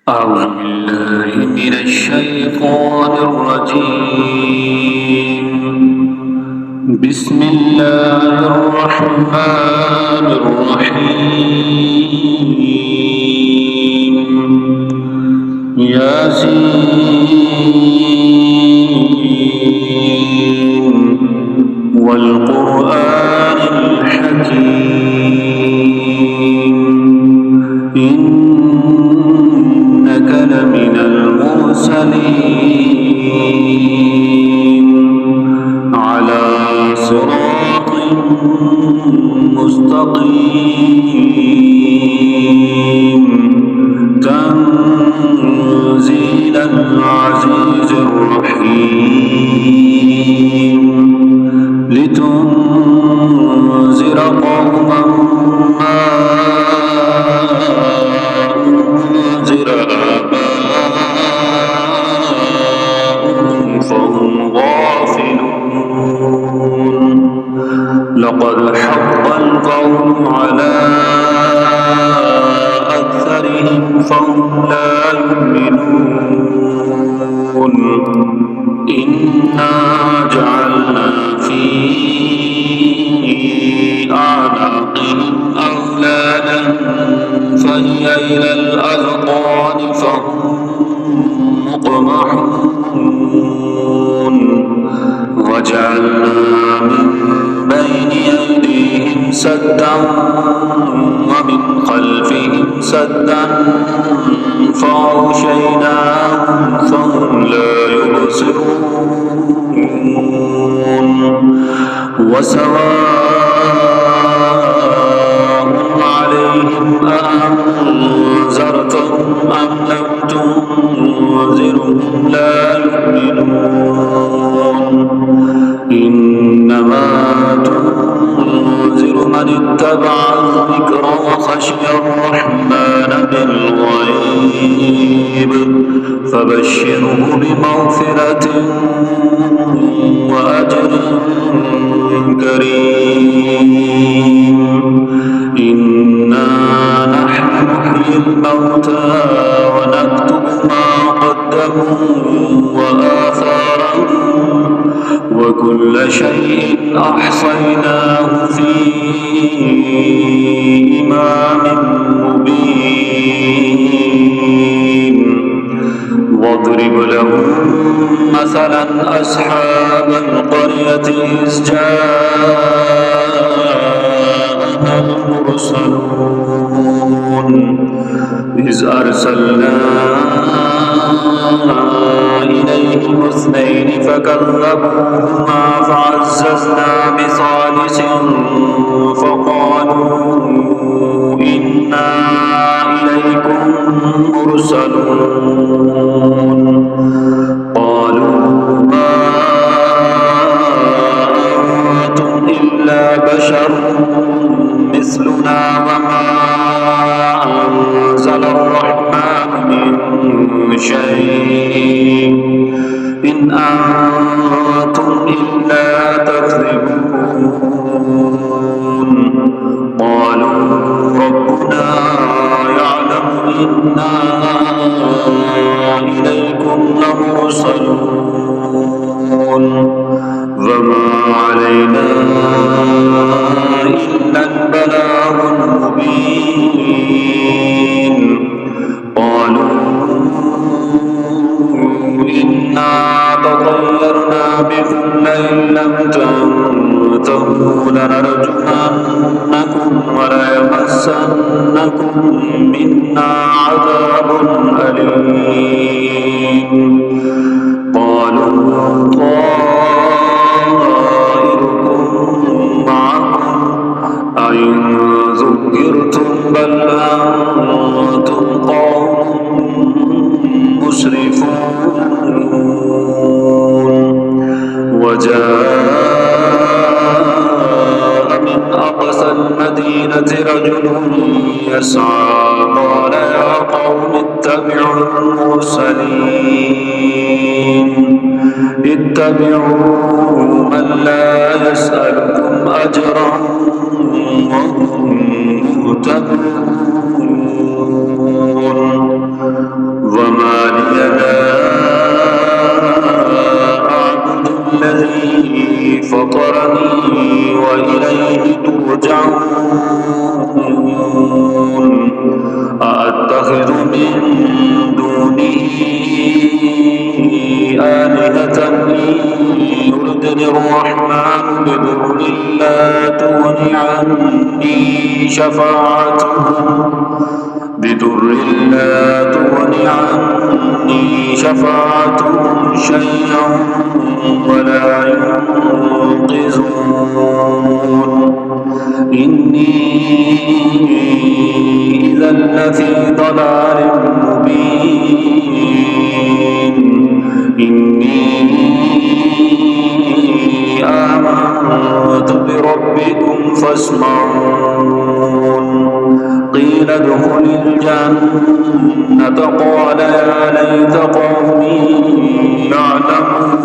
أعوذ بالله من الشيطان الرجيم. بسم الله الرحمن الرحيم. ياسين والقرآن الحكيم إنك لمن المرسلين على صراط مستقيم تنزيل العزيز الرحيم لتنذر قوما ما أنذر آباؤهم فهم غافلون. لقد حق القول على أكثرهم فهم لا يؤمنون. إنا جعلنا في أعناقهم أغلالا فهي إلى الأذقان فهم مقمحون. وجعلنا من بين أيديهم سدا ومن خلفهم سدا فأغشيناهم فهم لا يبصرون. وسواء عليهم أأنذرتهم أم لم تنذرهم لا يؤمنون. إنما تنذر من اتبع الذكر وخشي الرحمن بالغيب فبشره بمغفرة وأجر كريم. إنا نحن نحيي الموتى ونكتب ما قدموا وآثارهم وكل شيء أحصيناه في إمام مبين. واضرب لهم مثلا أصحاب القرية إذ جاءها المرسلون إذ أرسلنا إليهم اثنين فكذبوهما فعززنا بثالث فقالوا إنا إليكم مرسلون. قالوا ما أنتم إلا بشر مثلنا وما أنزل الرحمن من شيء إن أنتم إلا تكذبون. قالوا ربنا يعلم إنا إليكم لمرسلون وما علينا إلا البلاغ المبين. قالوا إنا تطيرنا بكم لئن لم تنتهوا لنرجمنكم وليمسنكم منا عذاب أليم. قالوا طائركم معكم أئن ذكرتم بل أنتم قوم مسرفون. وجاء من أقصى المدينة رجل يسعى قال يا قوم اتبعوا المرسلين اتبعوا من لا يسألكم أجرا وهم مهتدون. بضر لا تغن عني شفاعتهم شيئا ولا ينقذون إني إذا لفي ضلال مبين إني آمنت بربكم فاسمعون قيل ادخل الجنة قال يا ليت قومي يعلمون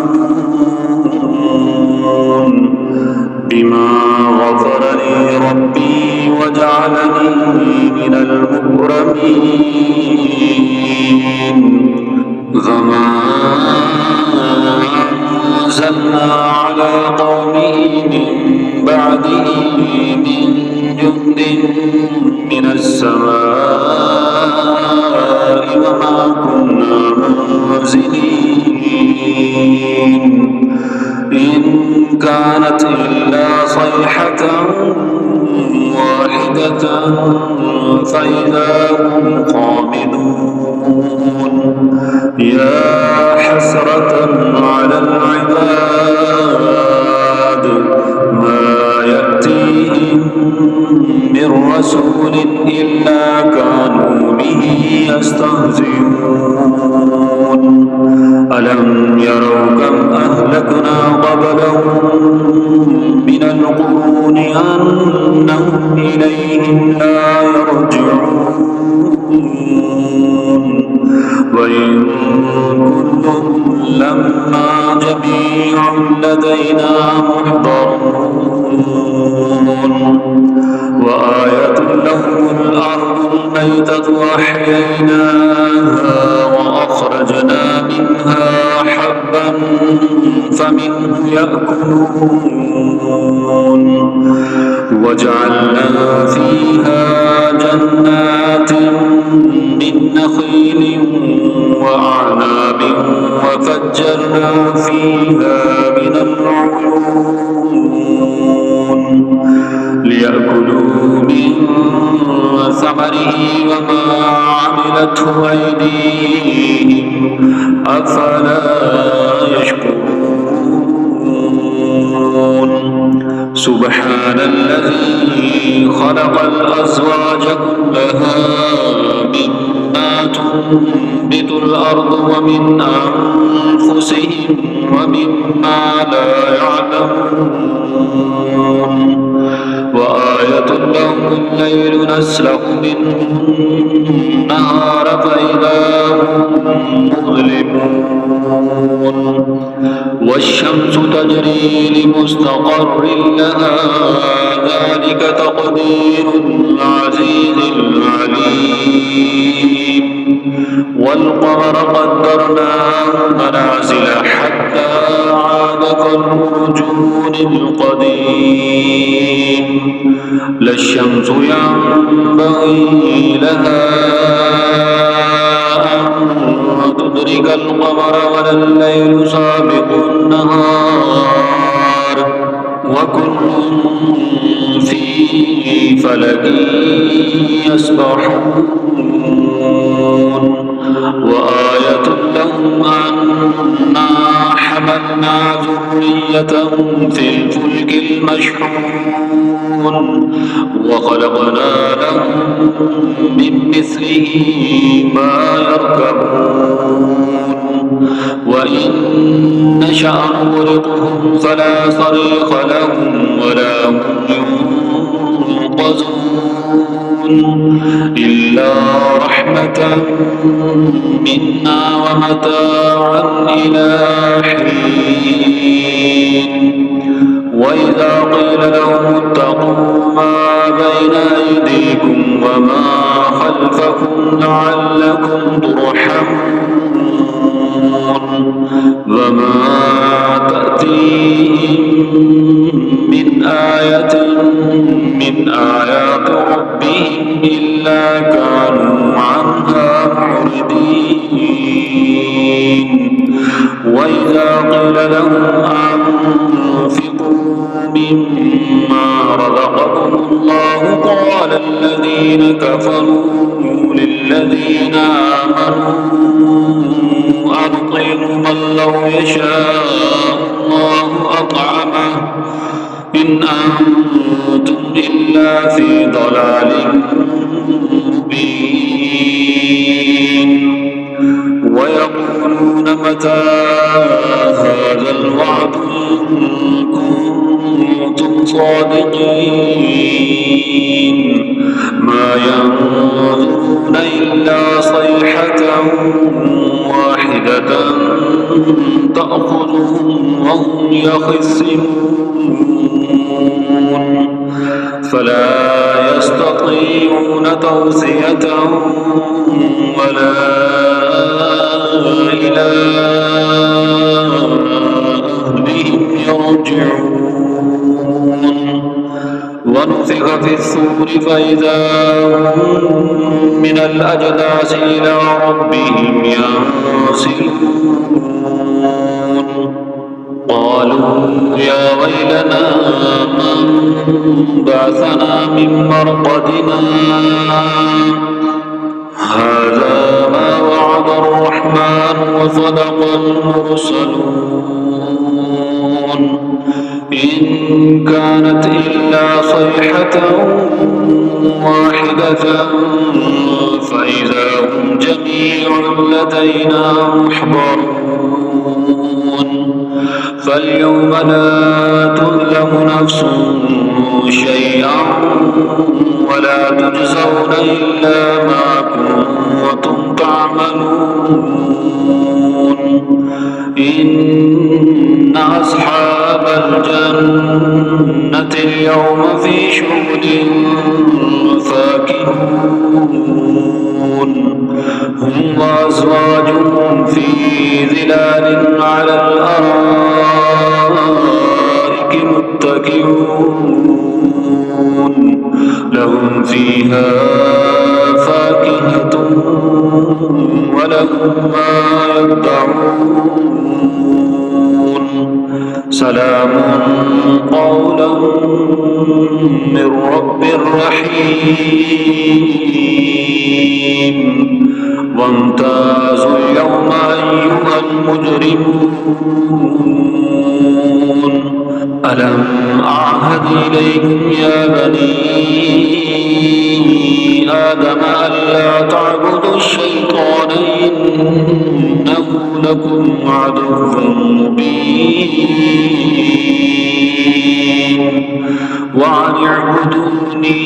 بما غفر لي ربي وجعلني من المكرمين فما أنزلنا على قومه من بعده من جند من السماء وما كنا منزلين إن كانت إلا صيحة واحدة فإذا هم خامدون يا حسرة على العباد ما يأتيهم من رسول إلا كانوا به يستهزئون ألم يروا كم أهلكنا قبلهم من القرون أنهم إليهم لا يرجعون وإن كل لما جميع لدينا محضرون وآية لهم الأرض الميتة أحييناها وأخرجنا منها حبا فمنه يأكلون وجعلنا فيها جنات من نخيل وأعناب وفجرنا فيها من العيون ليأكلوا من ثمره وما عملته أيديهم أفلا يشكرون سبحان الذي خلق الأزواج كلها مما تنبت الأرض ومن أنفسهم ومما لا يعلمون وآية لهم الليل نسلخ منه النهار فإذا هم مظلمون والشمس تجري لمستقر لها ذلك تقدير العزيز العليم والقمر قدرناه منازل حتى عاد كالعرجون القديم لا الشمس ينبغي لها أن تدرك القمر ولا الليل سابق النهار وكل في فلك يسبحون وآية لهم أنا حملنا ذريتهم في الفلك المشحون وخلقنا لهم من مثله ما يركبون وإن نشأ نغرقهم فلا صريخ لهم ولا هم ينقذون إلا رحمة منا ومتاعا إلى حين وإذا قيل لهم اتقوا ما بين أيديكم وما خلفكم لعلكم ترحمون وما تأتيهم من آية من آيات ربهم إلا كانوا عنها معرضين وإذا قيل لهم أنفقوا مما رزقكم الله قال الذين كفروا للذين آمنوا أنطعم من لو يشاء الله أطعمه إن أنتم إلا في ضلال مبين ويقولون متى هذا الوعد إن كنتم صادقين ما ينظرون إلا صيحة واحدة تأخذهم وهم يخصمون فلا يستطيعون توصية ولا إلى أهلهم يرجعون ونفخ في الصور فإذا هم من الأجداث إلى ربهم ينسلون قالوا يا ويلنا من بعثنا من مرقدنا هذا ما وعد الرحمن وصدق المرسلون إن كانت إلا صيحة واحدة فإذا هم جميع لدينا محضرون فاليوم لا تظلم نفس شيئا ولا تجزون إلا ما كنتم تعملون إن أصحاب الجنة اليوم في شغل فاكهون هم وأزواجهم في ظلال على الأرائك متكئون لهم فيها فاكهة ولهم ما يدعون سلام قولا من رب رحيم وامتازوا اليوم أيها المجرمون ألم أعهد إليكم يا بني آدم ألا تعبدوا الشيطان إنه لكم عدو مبين وأن اعبدوني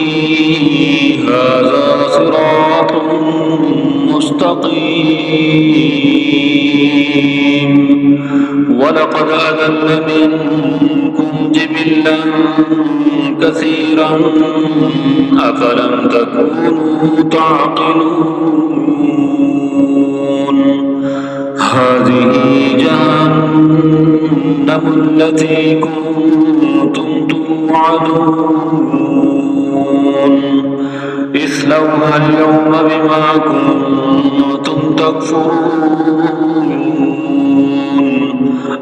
هذا صراط مستقيم ولقد أضل منكم جبلا كثيرا أفلم تكونوا تعقلون هذه جهنم التي كنتم توعدون اصلوها اليوم بما كنتم تكفرون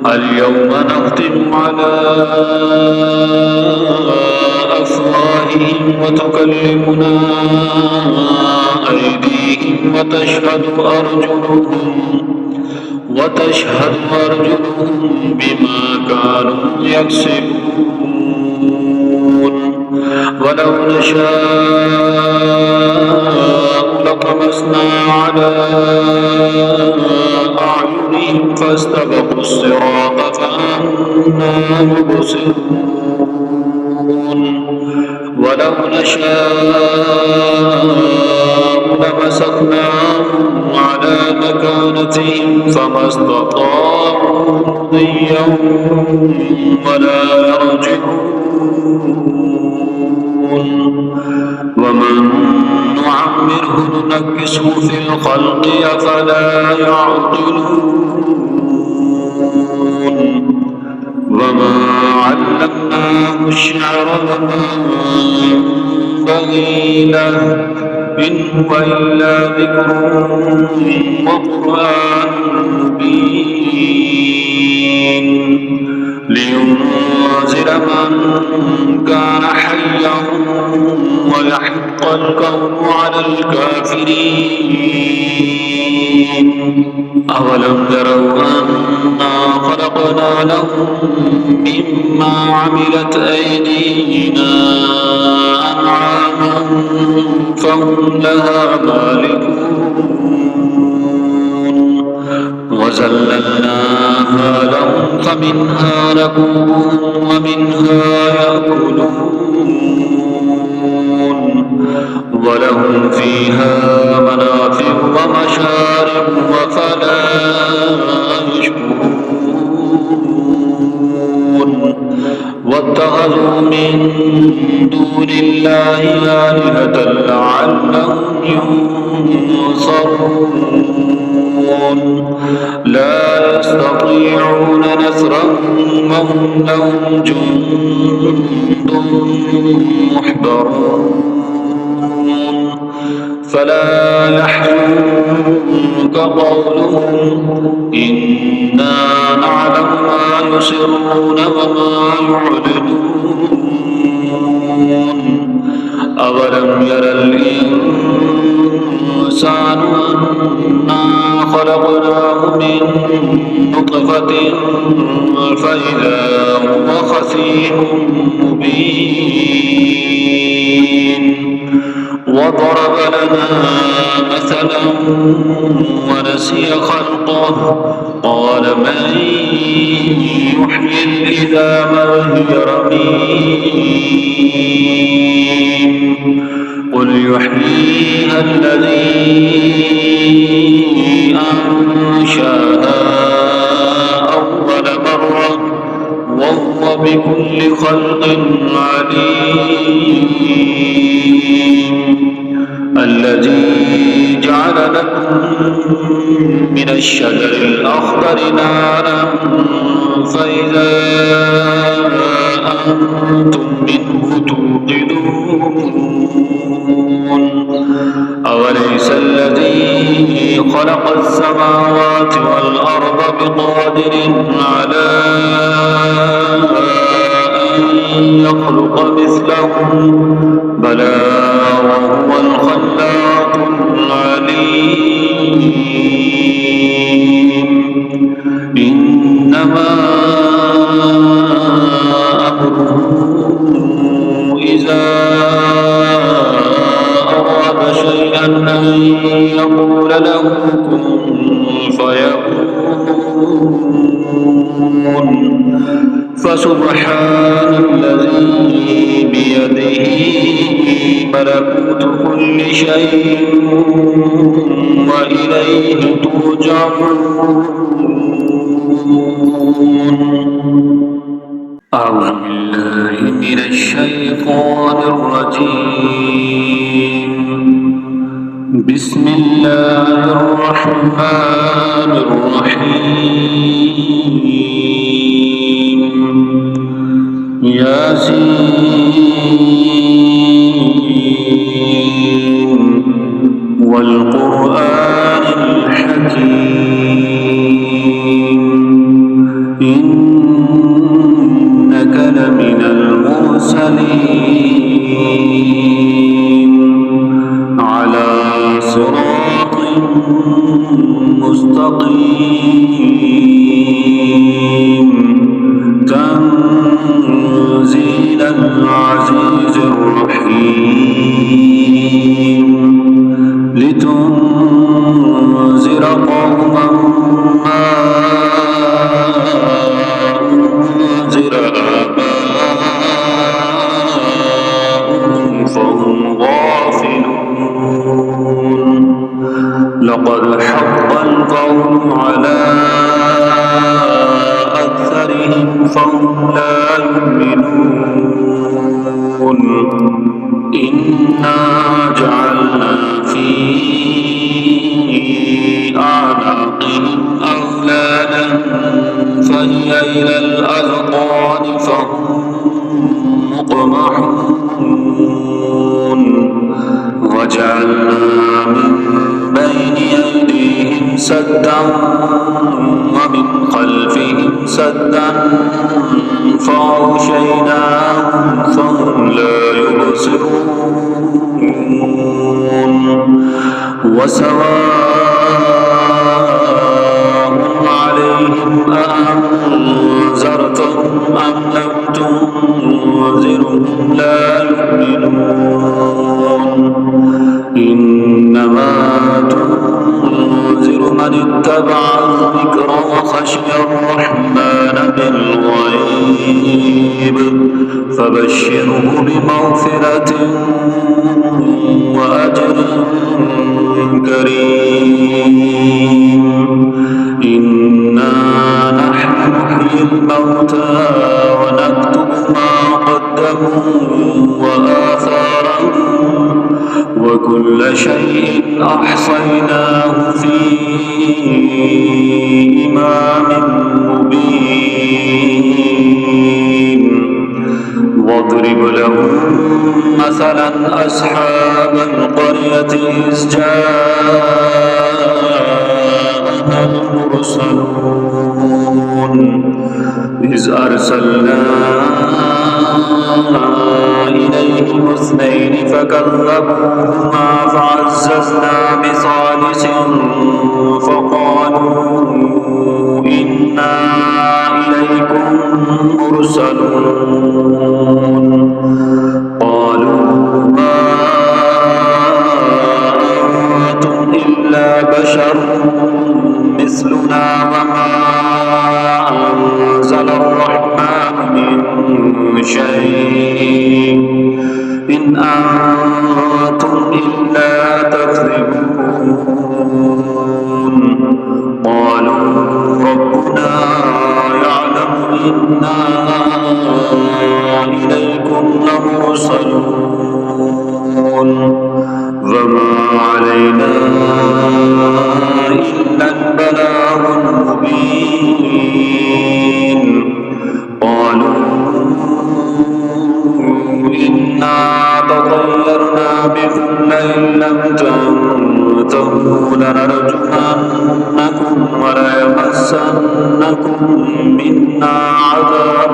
اليوم نختم على أفواههم وتكلمنا أيديهم وتشهد أرجلهم بما كانوا يكسبون ولو نشاء لطمسنا على أعينهم فاستبقوا الصراط فأنى يبصرون ولو نشاء لمسخناهم على مكانتهم فما استطاعوا مضيا ولا يرجعون ومن نعمره ننكسه في الخلق أفلا يعقلون وما علمناه الشعر وما ينبغي له إن هو إلا ذكر وقرآن مبين لينذر من كان حيا ويحق القول على الكافرين أولم يروا أنا خلقنا لهم مما عملت أيدينا أنعاما فهم لها مالكون وزللناها لهم فمنها ركوبهم ومنها يأكلون ولهم فيها منافع ومشارب وفلا يشكرون واتخذوا من دون الله آلهة لعلهم ينصرون لا يستطيعون نصرهم وهم لهم جند محضرون فلا يحزنك قولهم إنا نعلم ما يسرون وما يعلنون أولم ير الإنسان أنا خلقناه من نطفة فإذا هو خصيم مبين وضرب لنا مثلا ونسي خلقه قال من يحيي العظام وهي رميم قل يحييها الذي أنشأها أول مرة وهو بكل خلق عليم الذي جعل لكم من الشجر الأخضر نارا فإذا أنتم منه توقدون أوليس الذي خلق السماوات والأرض بقادر على أن يخلق مثلهم بلى وهو الخلاق العليم إنما أمره إذا أراد شيئا أن يقول له كن فيكون فسبحان الذي بيده ملكوت كل شيء وإليه ترجعون أعوذ بالله من الشيطان الرجيم بسم الله الرحمن الرحيم ياسين والقرآن الحكيم إنك لمن المرسلين على صراط مستقيم تنزيل العزيز الرحيم لتنذر قوما ما أنذر آباؤهم فهم غافلون لقد حق القول على أكثرهم فهم لا يؤمنون إنا جعلنا في أعناقهم أغلالا فهي إلى الأذقان فهم مقمحون وجعلنا من بين أيديهم سدا ومن خلفهم سدا فأغشيناهم فهم لا يبصرون وسواء عليهم أأنذرتهم أم لم تنذرهم لا يؤمنون إنما تنذر من اتبع الذكر وخشي الرحمن بالغيب فبشره بمغفرة وأجر كريم إنا نحن نحيي الموتى ونكتب ما قدموا وآثارهم وكل شيء أحصيناه في إمام مبين واضرب لهم مثلا أصحاب القرية إذ جاءها المرسلون إذ أرسلنا إليهم اثنين فكذبوهما فعززنا بثالث فقالوا إنا إليكم مرسلون قالوا ما أنتم إلا بشر مثلنا وما أنزل الرحمن من شيء إن أنتم إلا تكذبون قالوا ربنا يعلم إنا إليكم لمرسلون وما علينا إلا البلاغ المبين قالوا إنا تطيرنا بكم لئن لم تنتهوا لنرجمنكم وليمسنكم منا عذاب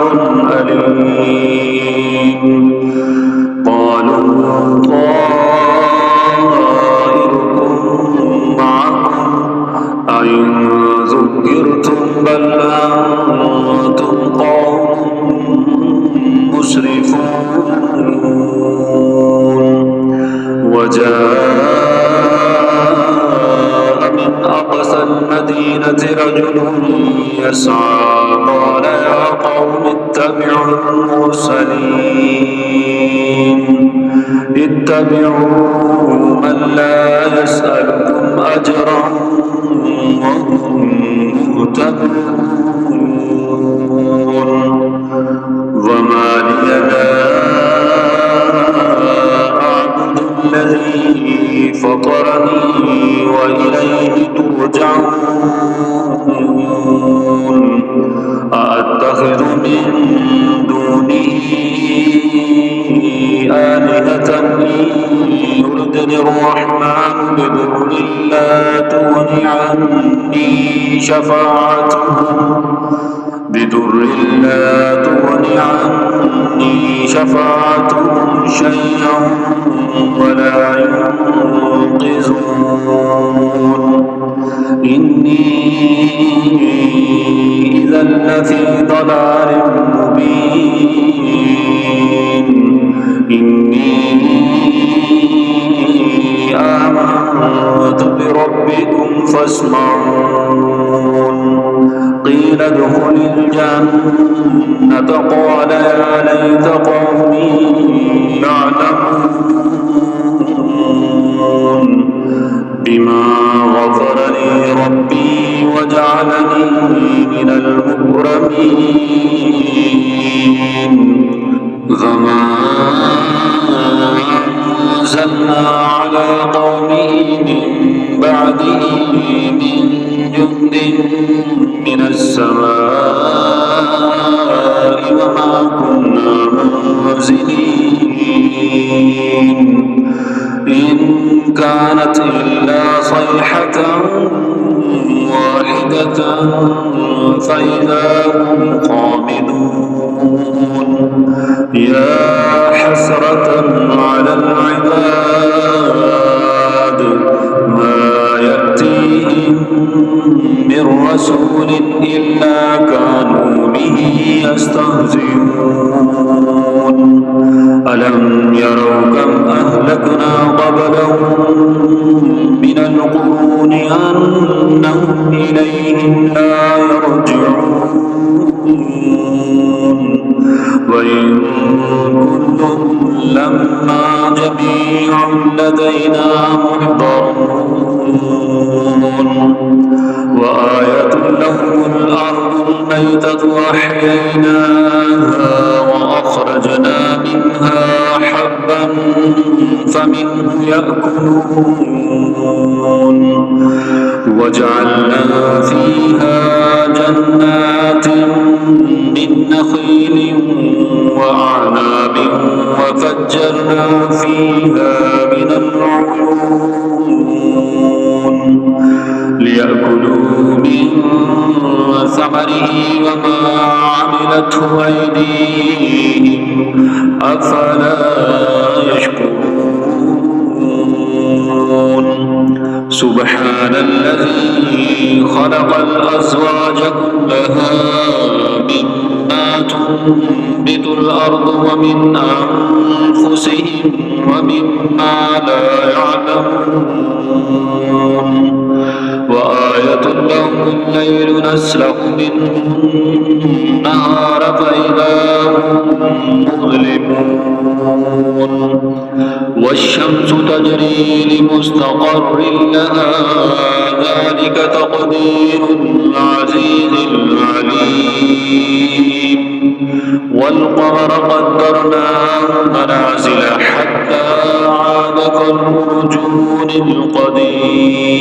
أليم قالوا طائركم معكم أئن ذكرتم بل أنتم قوم مسرفون وجاء من أقصى المدينة رجل يسعى قال يا قوم اتبعوا المرسلين اتبعوا من لا يسألكم أجرا وهم مهتدون وما لي لا أعبد الذي فطرني وإليه ترجعون أأتخذ من دونه آلهة يردني الرحمن بضر لا تغني عني شفاعتهم شيئا ولا ينقذون إني إذا لفي ضلال مبين إني آمنت بربكم فاسمعون قيل ادخل الجنة قال يا ليت قومي يعلمون بما غفر لي ربي وجعلني من المكرمين فما أنزلنا على قومه من بعده من جند من السماء وما كنا منزلين إن كانت إلا صيحة واحدة فإذا هم خامدون يا حسرة على العباد ما رسول إلا كانوا به يستهزئون ألم يروا كم أهلكنا قبلهم من القرون أنهم إليهم لا يرجعون وإن كل لما جميع لدينا محضرون وآية لهم الأرض الميتة أحييناها وأخرجنا منها حبا فمنه يأكلون وجعلنا فيها جنات من نخيل وأعناب وفجرنا فيها من العيون ليأكلوا من ثمره وما عملته أيديهم أفلا يشكرون سبحان الذي خلق الأزواج كلها مما تنبت الأرض ومن أنفسهم ومما لا يعلمون وآية لهم الليل نسلخ منه النهار فإذا هم مظلمون والشمس تجري لمستقر لها ذلك تقدير العزيز العليم والقمر قدرناه منازل حتى عاد كالعرجون القديم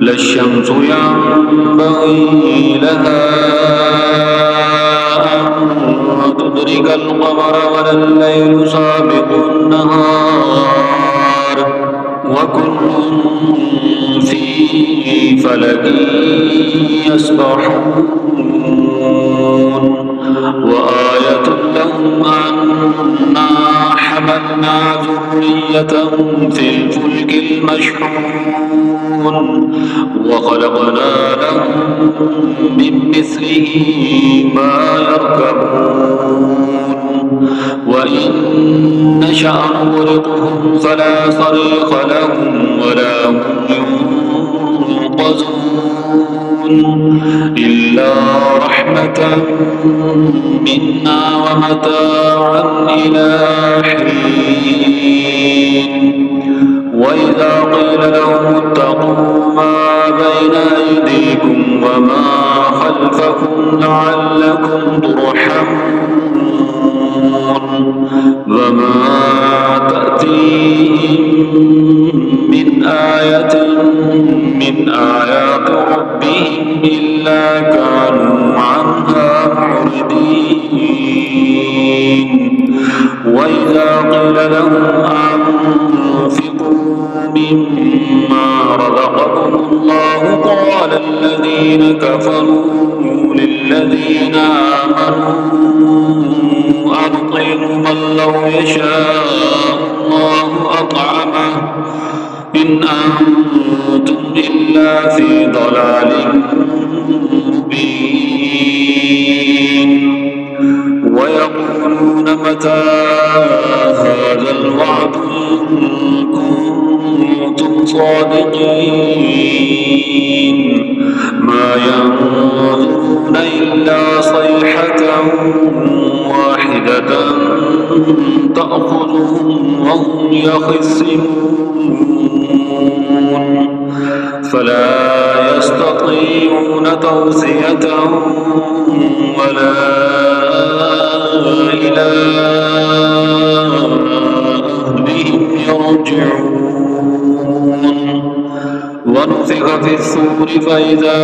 لا الشمس ينبغي لها أن تدرك القمر ولا الليل سابق النهار وكل في فلك يسبحون وآية لهم أنا حملنا ذريتهم في الفلك المشحون وخلقنا لهم من مثله ما يركبون وإن نشأ نغرقهم فلا صريخ لهم ولا هم ينقذون إلا رحمة منا ومتاعا إلى حين وإذا قيل لهم اتقوا ما بين أيديكم وما خلفكم لعلكم ترحمون وما تأتيهم من آية من آيات ربهم إلا كانوا عنها معرضين وإذا قيل لهم أنفقوا مما رزقكم الله قال الذين كفروا للذين آمنوا أنطعم من لو يشاء الله أطعمه إن أنتم إلا في ضلال مبين ويقولون متى هذا الوعد إن كنتم صادقين ما ينظرون إلا صيحة واحدة تأخذهم وهم يخصمون فلا يستطيعون توصية ولا إلى أهلهم يرجعون ونفخ في الصور فإذا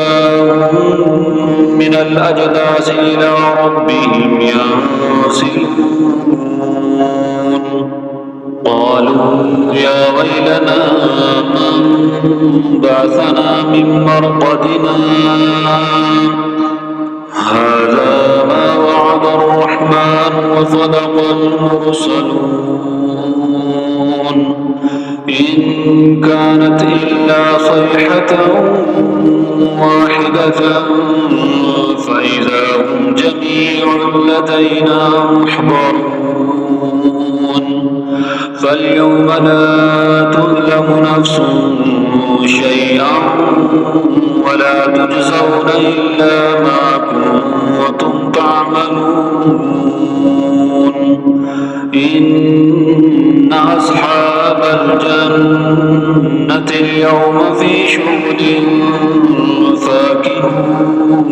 هم من الأجداث إلى ربهم ينسلون قالوا يا ويلنا من بعثنا من مرقدنا هذا ما وعد الرحمن وصدق المرسلون إن كانت إلا صيحة جميع لدينا محضرون فاليوم لا تظلم نفس شيئا ولا تجزون إلا ما كنتم تعملون إن أصحاب الجنة اليوم في شغل فاكهون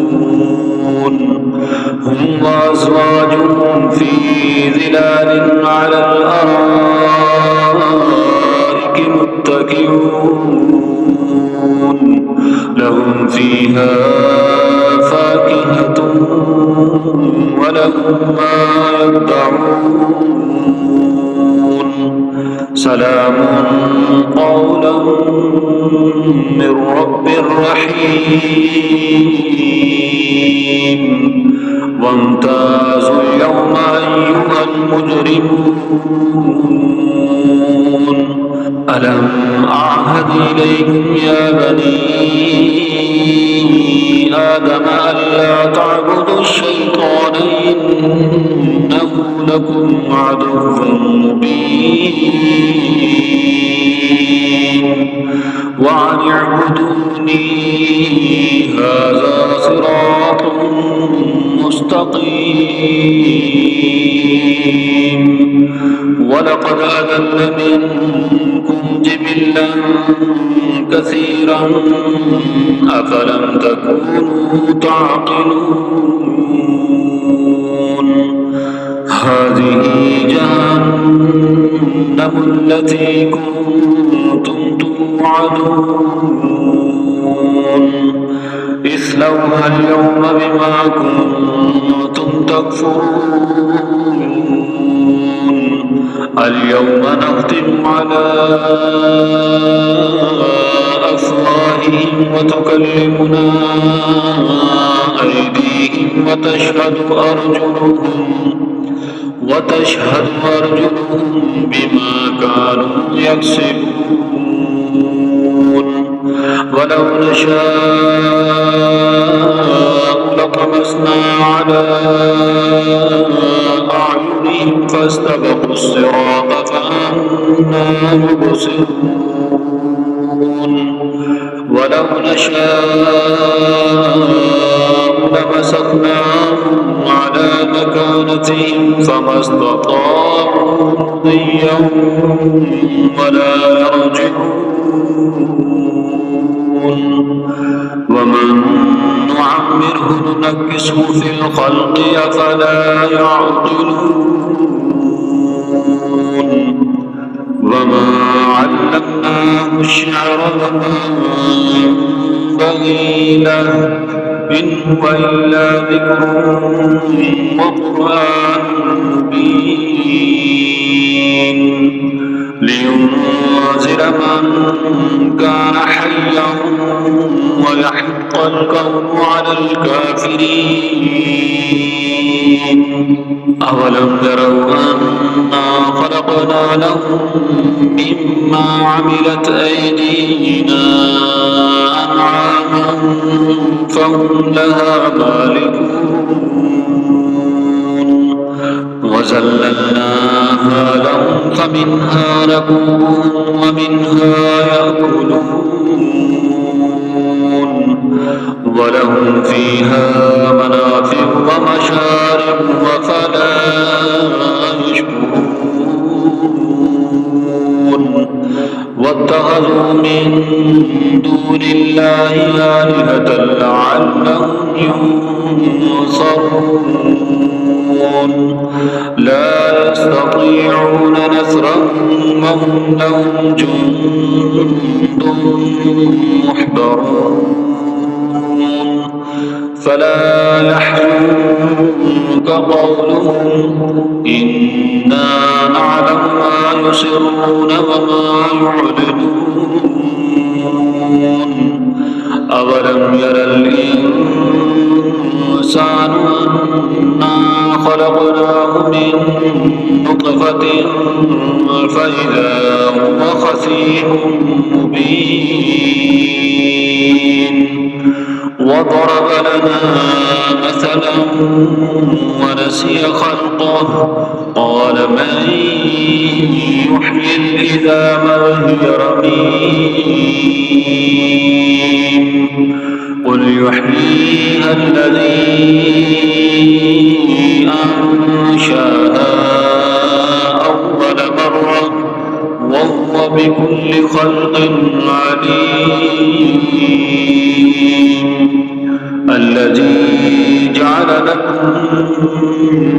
هم وأزواجهم في ظلال على الأرائك متكئون لهم فيها فاكهة ولهم ما يدعون سلام قولا من رب رحيم وامتازوا اليوم أيها المجرمون ألم أعهد إليكم يا بني آدم ألا تعبدوا الشيطان إنه لكم عدو مبين وأن اعبدوني هذا صراط مستقيم ولقد أضل منكم جبلا كثيرا أفلم تكونوا تعقلون هذه جهنم التي كنتم توعدون اصلوها اليوم بما كنتم تكفرون اليوم نختم على أفواههم وتكلمنا أيديهم وتشهد أرجلهم بما كانوا يكسبون ولو نشاء لطمسنا على أعينهم فاستبقوا الصراط فأنى يبصرون ولو نشاء لمسخناهم على مكانتهم فما استطاعوا مضيا ولا يرجعون ومن نعمره ننكسه في الخلق أفلا يعقلون وما علمناه الشعر وما ينبغي له إن هو إلا ذكر وقرآن مبين لينذر من كان حيا ويحق القول على الكافرين أولم يروا أنا خلقنا لهم مما عملت أيدينا أنعاما فهم لها مالكون وزللناها لهم فمنها ركوبهم ومنها يأكلون ولهم فيها منافع ومشارب وفلا يشكرون واتخذوا من دون الله آلهة لعلهم ينصرون لا يستطيعون نصرهم وهم لهم جند محضرون فلا يحزنك قولهم إنا نعلم ما يسرون وما يعلنون أولم ير الإنسان أنا خلقناه من نطفة فإذا هو خصيم مبين وضرب لنا مثلا ونسي خلقه قال من يحيي العظام وهي رميم قل يحييها الذي أنشأها أول مرة وهو بكل خلق عليم الذي جعل لكم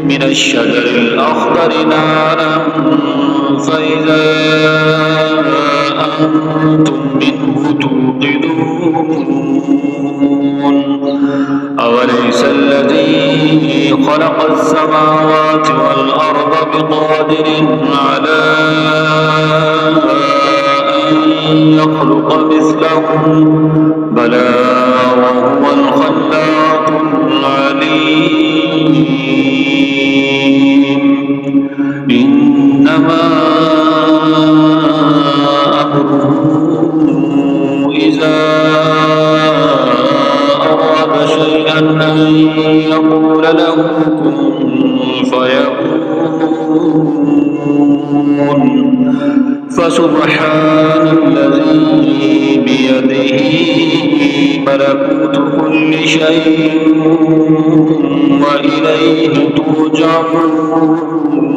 من الشجر الأخضر نارا فإذا أنتم منه توقدون أوليس الذي خلق السماوات والأرض بقادر على أن يخلق مثلهم بلى وهو الخلاق العليم إنما أمره إذا أراد شيئا أن يقول له كن فيكون فسبحان الذي بيده ملكوت كل شيء وإليه ترجعون